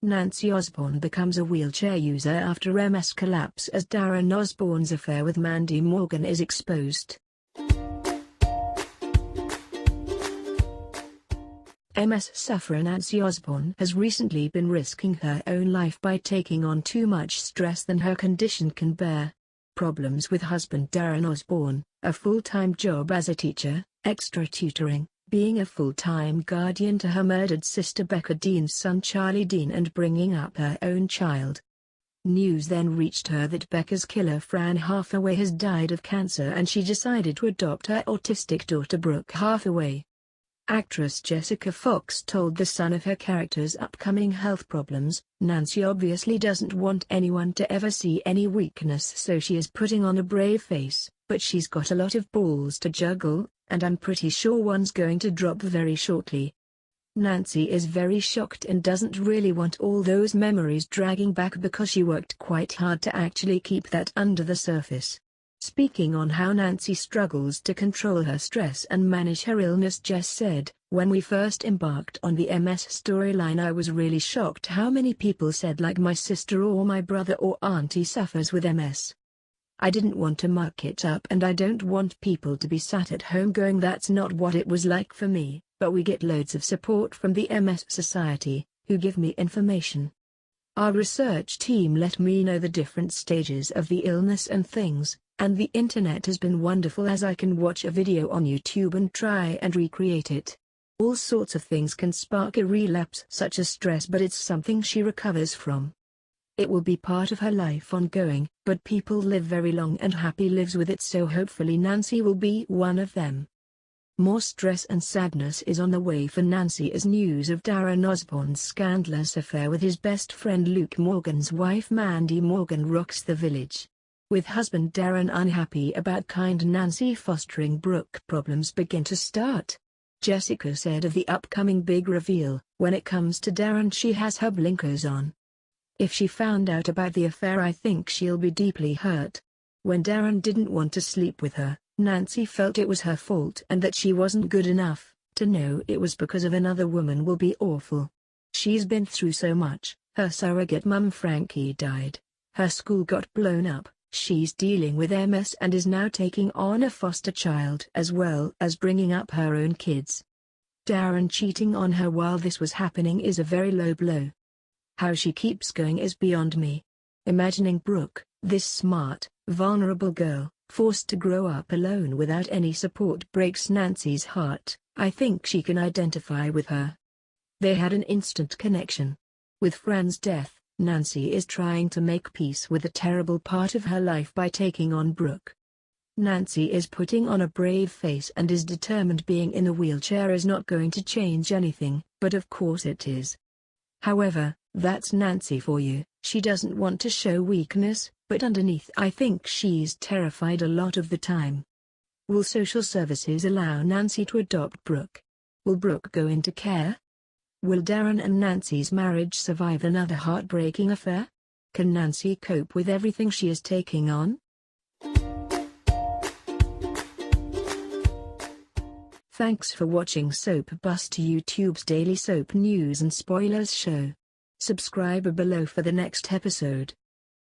Nancy Osborne becomes a wheelchair user after MS collapse as Darren Osborne's affair with Mandy Morgan is exposed. MS sufferer Nancy Osborne has recently been risking her own life by taking on too much stress than her condition can bear. Problems with husband Darren Osborne, a full-time job as a teacher, extra tutoring, being a full-time guardian to her murdered sister Becca Dean's son Charlie Dean, and bringing up her own child. News then reached her that Becca's killer Fran Hathaway has died of cancer, and she decided to adopt her autistic daughter Brooke Hathaway. Actress Jessica Fox told The Sun of her character's upcoming health problems. Nancy obviously doesn't want anyone to ever see any weakness, so she is putting on a brave face, but she's got a lot of balls to juggle, and I'm pretty sure one's going to drop very shortly. Nancy is very shocked and doesn't really want all those memories dragging back because she worked quite hard to actually keep that under the surface. Speaking on how Nancy struggles to control her stress and manage her illness, Jess said, "When we first embarked on the MS storyline, I was really shocked how many people said like my sister or my brother or auntie suffers with MS. I didn't want to muck it up, and I don't want people to be sat at home going that's not what it was like for me, but we get loads of support from the MS Society, who give me information. Our research team let me know the different stages of the illness and things, and the internet has been wonderful as I can watch a video on YouTube and try and recreate it. All sorts of things can spark a relapse such as stress, but it's something she recovers from. It will be part of her life ongoing, but people live very long and happy lives with it, so hopefully Nancy will be one of them." More stress and sadness is on the way for Nancy as news of Darren Osborne's scandalous affair with his best friend Luke Morgan's wife Mandy Morgan rocks the village. With husband Darren unhappy about kind Nancy fostering Brooke, problems begin to start. Jessica said of the upcoming big reveal, "When it comes to Darren, she has her blinkers on. If she found out about the affair, I think she'll be deeply hurt. When Darren didn't want to sleep with her, Nancy felt it was her fault and that she wasn't good enough. To know it was because of another woman will be awful. She's been through so much. Her surrogate mum Frankie died. Her school got blown up. She's dealing with MS and is now taking on a foster child as well as bringing up her own kids. Darren cheating on her while this was happening is a very low blow. How she keeps going is beyond me. Imagining Brooke, this smart, vulnerable girl, forced to grow up alone without any support breaks Nancy's heart. I think she can identify with her." They had an instant connection. With Fran's death, Nancy is trying to make peace with a terrible part of her life by taking on Brooke. Nancy is putting on a brave face and is determined being in a wheelchair is not going to change anything, but of course it is. However, that's Nancy for you. She doesn't want to show weakness, but underneath I think she's terrified a lot of the time. Will social services allow Nancy to adopt Brooke? Will Brooke go into care? Will Darren and Nancy's marriage survive another heartbreaking affair? Can Nancy cope with everything she is taking on? Thanks for watching SoapBuster, YouTube's daily soap news and spoilers show. Subscribe below for the next episode.